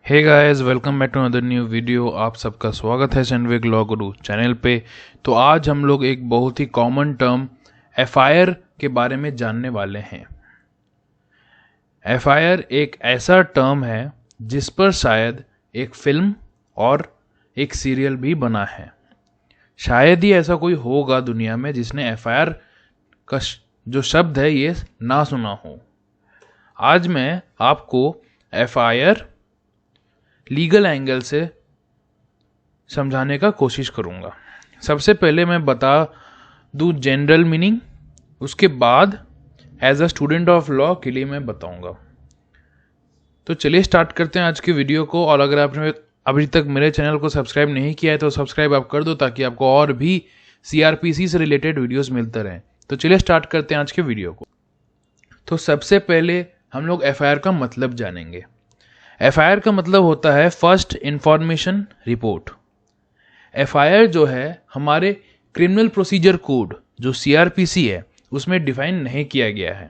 Hey guys, welcome back to another new video. आप सबका स्वागत है सनविक लॉ गुरु चैनल पे। तो आज हम लोग एक बहुत ही कॉमन टर्म एफआईआर के बारे में जानने वाले हैं। एफआईआर एक ऐसा टर्म है जिस पर शायद एक फिल्म और एक सीरियल भी बना है। शायद ही ऐसा कोई होगा दुनिया में जिसने एफआईआर का जो शब्द है ये ना सुना हो। आज मैं आपको एफआईआर लीगल एंगल से समझाने का कोशिश करूंगा। सबसे पहले मैं बता दूं जनरल मीनिंग, उसके बाद as a student of law के लिए मैं बताऊंगा। तो चलिए स्टार्ट करते हैं आज की वीडियो को। और अगर आपने अभी तक मेरे चैनल को सब्सक्राइब नहीं किया है तो सब्सक्राइब आप कर दो ताकि आपको और भी सीआरपीसी से रिलेटेड वीडियोस मिलते रहें। तो चलिए स्टार्ट करते हैं आज के वीडियो को। तो सबसे पहले हम लोग एफआईआर का मतलब जानेंगे। एफआईआर का मतलब होता है फर्स्ट इंफॉर्मेशन रिपोर्ट। एफआईआर जो है हमारे क्रिमिनल प्रोसीजर कोड जो सीआरपीसी है उसमें डिफाइन नहीं किया गया है।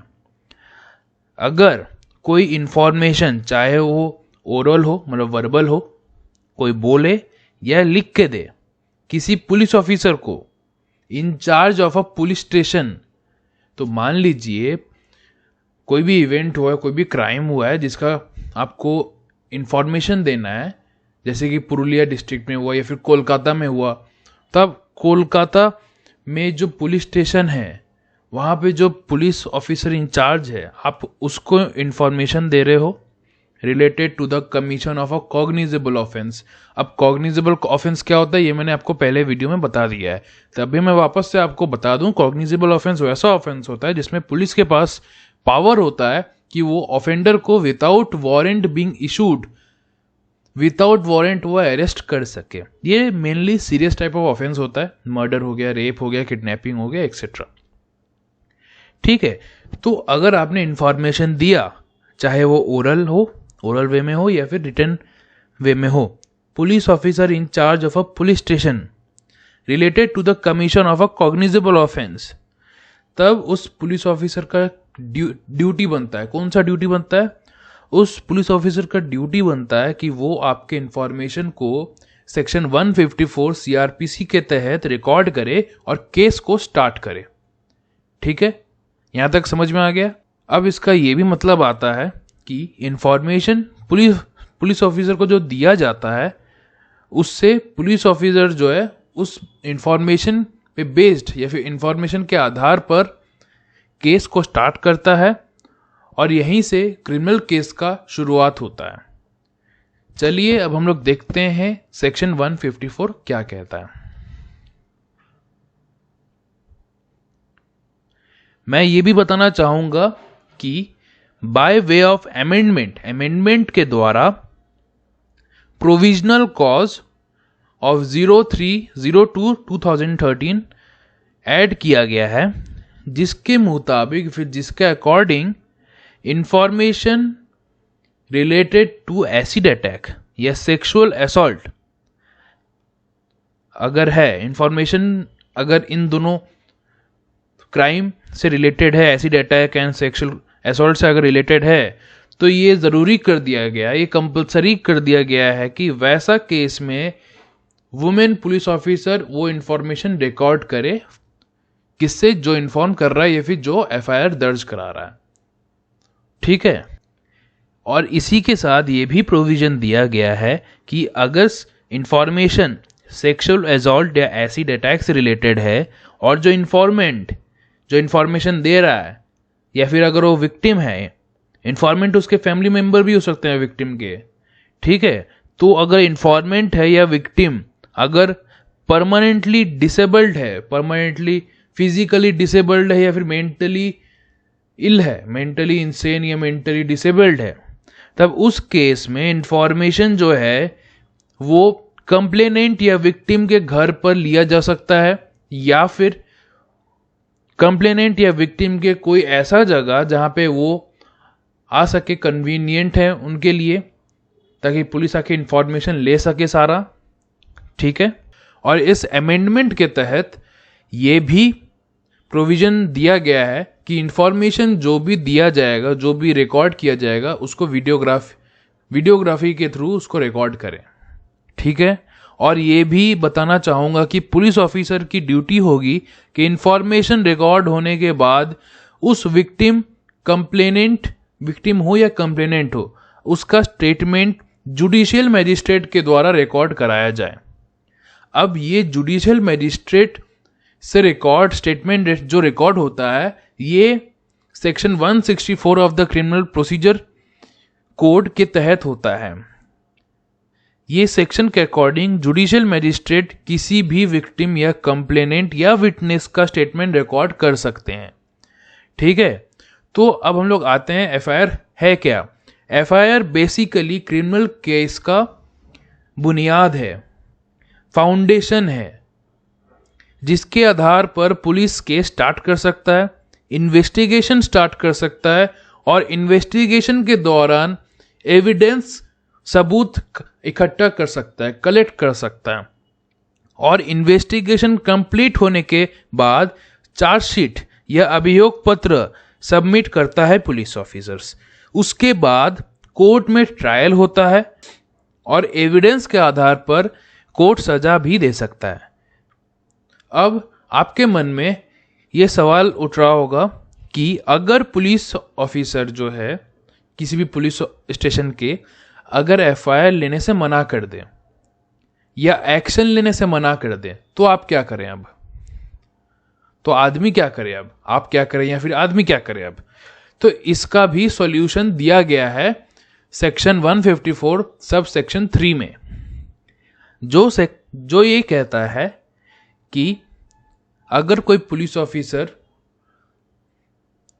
अगर कोई इंफॉर्मेशन चाहे वो ओरल हो मतलब वर्बल हो, कोई बोले या लिख के दे किसी पुलिस ऑफिसर को incharge of a police station, तो मान लीजिए कोई भी इवेंट हुआ है, कोई भी क्राइम हुआ है जिसका आपको इंफॉर्मेशन देना है, जैसे कि पुरुलिया डिस्ट्रिक्ट में हुआ या फिर कोलकाता में हुआ, तब कोलकाता में जो पुलिस स्टेशन है वहाँ पे जो पुलिस ऑफिसर इंचार्ज है आप उसको इंफॉर्मेशन दे रहे हो related to the commission of a cognizable offence. अब कॉग्निजेबल ऑफेंस क्या होता है ये मैंने आपको पहले वीडियो में बता दिया है, तभी मैं वापस से आपको बता दूं। कॉग्निजेबल ऑफेंस वैसा ऑफेंस होता है जिसमें पुलिस के पास पावर होता है कि वो ऑफेंडर को without warrant being issued, without warrant वो अरेस्ट कर सके। ये mainly serious type of offence होता है, मर्डर हो गया, रेप हो गया, किडनैपिंग हो गया, एक्सेट्रा। ठीक है, तो अगर आपने इंफॉर्मेशन दिया, चाहे वो ओरल वे में हो या फिर रिटन वे में हो, police officer in charge of a police station related to the commission of a cognizable offence, तब उस पुलिस ऑफिसर का ड्यूटी बनता है। कौन सा ड्यूटी बनता है? उस पुलिस ऑफिसर का ड्यूटी बनता है कि वो आपके इंफॉर्मेशन को सेक्शन 154 सीआरपीसी के तहत रिकॉर्ड करे और केस को स्टार्ट करे। ठीक है, यहां तक समझ में आ गया। अब इसका ये भी मतलब आता है कि इंफॉर्मेशन पुलिस ऑफिसर को जो दिया जाता है उससे पुलिस ऑफिसर जो है उस इंफॉर्मेशन पे बेस्ड या फिर इंफॉर्मेशन के आधार पर केस को स्टार्ट करता है और यहीं से क्रिमिनल केस का शुरुआत होता है। चलिए अब हम लोग देखते हैं सेक्शन 154 क्या कहता है। मैं ये भी बताना चाहूंगा कि बाय वे ऑफ अमेंडमेंट के द्वारा प्रोविजनल कॉज ऑफ 03/02/2013 ऐड किया गया है, जिसके मुताबिक फिर जिसके according information related to acid attack या सेक्सुअल असॉल्ट अगर है, इंफॉर्मेशन अगर इन दोनों क्राइम से रिलेटेड है, acid attack and sexual assault से अगर रिलेटेड है, तो ये जरूरी कर दिया गया, ये कंपलसरी कर दिया गया है कि वैसा केस में वुमेन पुलिस ऑफिसर वो इंफॉर्मेशन रिकॉर्ड करे, किससे? जो इन्फॉर्म कर रहा है या फिर जो एफआईआर दर्ज करा रहा है। ठीक है, और इसी के साथ ये भी प्रोविजन दिया गया है कि अगर इंफॉर्मेशन सेक्सुअल असॉल्ट या एसिड अटैक से रिलेटेड है और जो इन्फॉर्मेंट जो इंफॉर्मेशन दे रहा है या फिर अगर वो विक्टिम है, इन्फॉर्मेंट उसके फैमिली मेंबर भी हो सकते हैं विक्टिम के। ठीक है, तो अगर इन्फॉर्मेंट है या विक्टिम अगर परमानेंटली डिसेबल्ड है, परमानेंटली फिजिकली डिसेबल्ड है या फिर मेंटली इल है, मेंटली इंसेन या मेंटली डिसेबल्ड है, तब उस केस में इंफॉर्मेशन जो है वो कंप्लेनेंट या विक्टिम के घर पर लिया जा सकता है या फिर कंप्लेनेंट या विक्टिम के कोई ऐसा जगह जहां पे वो आ सके, कन्वीनियंट है उनके लिए, ताकि पुलिस आके इंफॉर्मेशन ले सके सारा। ठीक है, और इस अमेंडमेंट के तहत ये भी प्रोविजन दिया गया है कि इंफॉर्मेशन जो भी दिया जाएगा, जो भी रिकॉर्ड किया जाएगा, उसको वीडियोग्राफ वीडियोग्राफी के थ्रू उसको रिकॉर्ड करें। ठीक है। और ये भी बताना चाहूँगा कि पुलिस ऑफिसर की ड्यूटी होगी कि इंफॉर्मेशन रिकॉर्ड होने के बाद उस विक्टिम हो या कंप्लेनेंट हो, उसका स्टेटमेंट जुडिशियल मैजिस्ट्रेट के द्वारा रिकॉर्ड कराया जाए। अब ये जुडिशियल मैजिस्ट्रेट से स्टेटमेंट जो रिकॉर्ड होता है, ये section 164 of the criminal procedure code के तहत होता है। ये सेक्शन के अकॉर्डिंग जुडिशियल मैजिस्ट्रेट किसी भी विक्टिम या कंप्लेनेंट या विटनेस का स्टेटमेंट रिकॉर्ड कर सकते हैं। ठीक है। तो अब हम लोग आते हैं एफआईआर है क्या। एफआईआर बेसिकली क्रिमिनल केस का बुनियाद है, फाउंडेशन है, जिसके आधार पर पुलिस केस स्टार्ट कर सकता है, इन्वेस्टिगेशन स्टार्ट कर सकता है और इन्वेस्टिगेशन के दौरान एविडेंस सबूत इकट्ठा कर सकता है, कलेक्ट कर सकता है और इन्वेस्टिगेशन कंप्लीट होने के बाद चार्जशीट या अभियोग पत्र सबमिट करता है पुलिस ऑफिसर्स। उसके बाद कोर्ट में ट्रायल होता है और एविडेंस के आधार पर कोर्ट सजा भी दे सकता है। अब आपके मन में यह सवाल उठ रहा होगा कि अगर पुलिस ऑफिसर जो है किसी भी पुलिस स्टेशन के अगर एफआईआर लेने से मना कर दे या एक्शन लेने से मना कर दे तो आप क्या करें? अब तो आदमी क्या करे? अब आप क्या करें या फिर आदमी क्या करे? अब तो इसका भी सॉल्यूशन दिया गया है सेक्शन 154 सब सेक्शन 3 में, जो ये कहता है कि अगर कोई पुलिस ऑफिसर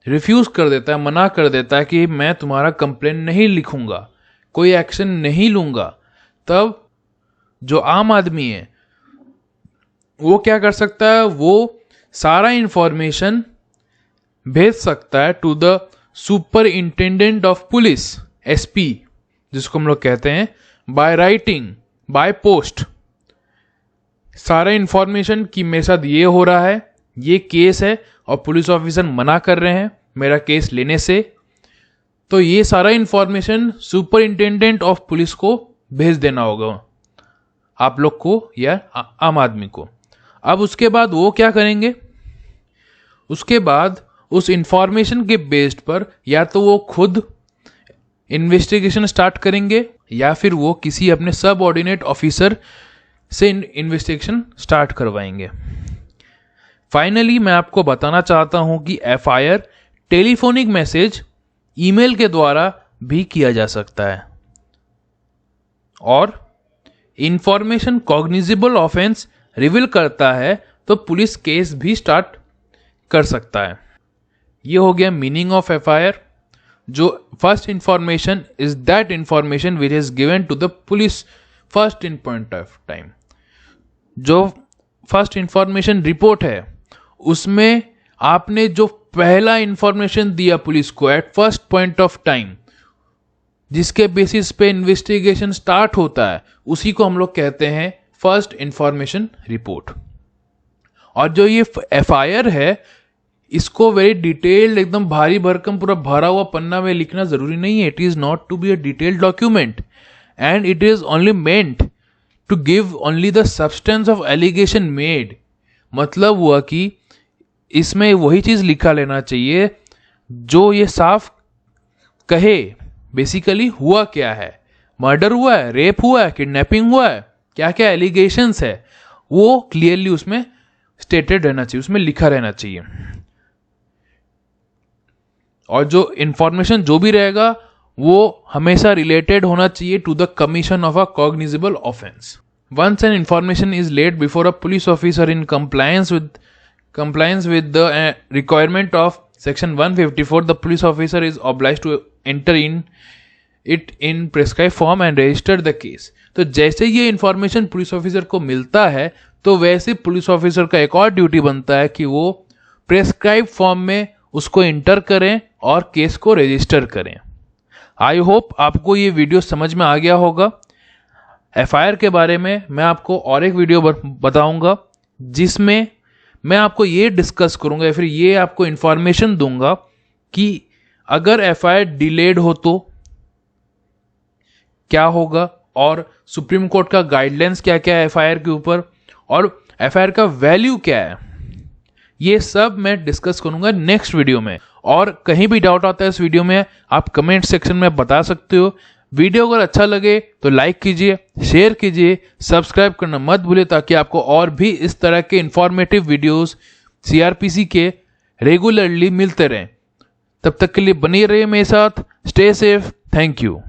रिफ्यूज कर देता है, मना कर देता है कि मैं तुम्हारा कंप्लेंट नहीं लिखूंगा, कोई एक्शन नहीं लूंगा, तब जो आम आदमी है वो क्या कर सकता है? वो सारा इंफॉर्मेशन भेज सकता है to the superintendent of police, SP जिसको हम लोग कहते हैं, बाय राइटिंग, बाय पोस्ट। सारा इंफॉर्मेशन कि मेरे साथ ये हो रहा है, ये केस है और पुलिस ऑफिसर मना कर रहे हैं मेरा केस लेने से, तो ये सारा इंफॉर्मेशन सुपरिंटेंडेंट ऑफ पुलिस को भेज देना होगा, आप लोग को या आम आदमी को। अब उसके बाद वो क्या करेंगे? उसके बाद उस इंफॉर्मेशन के बेस्ड पर या तो वो खुद इन्वेस्टिगेशन स्टार्ट करेंगे या फिर वो किसी अपने सबऑर्डिनेट ऑफिसर से इन्वेस्टिगेशन स्टार्ट करवाएंगे। फाइनली मैं आपको बताना चाहता हूं कि एफआईआर टेलीफोनिक मैसेज, ईमेल के द्वारा भी किया जा सकता है और इंफॉर्मेशन कॉग्निजिबल ऑफेंस रिवील करता है तो पुलिस केस भी स्टार्ट कर सकता है। ये हो गया मीनिंग ऑफ एफआईआर। जो first information is that information which is given to the police first in point of time. जो फर्स्ट इंफॉर्मेशन रिपोर्ट है उसमें आपने जो पहला इंफॉर्मेशन दिया पुलिस को at first point of time, जिसके बेसिस पे इन्वेस्टिगेशन स्टार्ट होता है, उसी को हम लोग कहते हैं फर्स्ट इंफॉर्मेशन रिपोर्ट। और जो ये एफआईआर है इसको वेरी डिटेल्ड, एकदम भारी भरकम पूरा भरा हुआ पन्ना में लिखना जरूरी नहीं है। It is not to be a detailed document and it is only meant to give only the substance of allegation made. मतलब हुआ कि इसमें वही चीज लिखा लेना चाहिए जो ये साफ कहे बेसिकली हुआ क्या है, मर्डर हुआ है, रेप हुआ है, किडनैपिंग हुआ है, क्या क्या एलिगेशंस है, वो क्लियरली उसमें स्टेटेड रहना चाहिए, उसमें लिखा रहना चाहिए। और जो इंफॉर्मेशन जो भी रहेगा वो हमेशा रिलेटेड होना चाहिए to the commission of a cognizable offence. Once an information is laid before a police officer in compliance with the requirement of section 154, the police officer is obliged to enter it in prescribed form and register the case। तो जैसे ये information police officer को मिलता है तो वैसे police officer का एक और ड्यूटी बनता है कि वो प्रेस्क्राइब फॉर्म में उसको इंटर करें और केस को रजिस्टर करें। आई होप आपको ये वीडियो समझ में आ गया होगा। एफआईआर के बारे में मैं आपको और एक वीडियो बताऊंगा जिसमें मैं आपको ये डिस्कस करूंगा या फिर ये आपको इंफॉर्मेशन दूंगा कि अगर एफआईआर डिलेड हो तो क्या होगा और सुप्रीम कोर्ट का गाइडलाइंस क्या क्या है एफआईआर के ऊपर और एफआईआर का वैल्यू क्या है, ये सब मैं डिस्कस करूंगा नेक्स्ट वीडियो में। और कहीं भी डाउट आता है इस वीडियो में आप कमेंट सेक्शन में बता सकते हो। वीडियो अगर अच्छा लगे तो लाइक कीजिए, शेयर कीजिए, सब्सक्राइब करना मत भूलिए ताकि आपको और भी इस तरह के इंफॉर्मेटिव वीडियोस सीआरपीसी के रेगुलरली मिलते रहें। तब तक के लिए बने रहिए मेरे साथ। Stay safe. Thank you.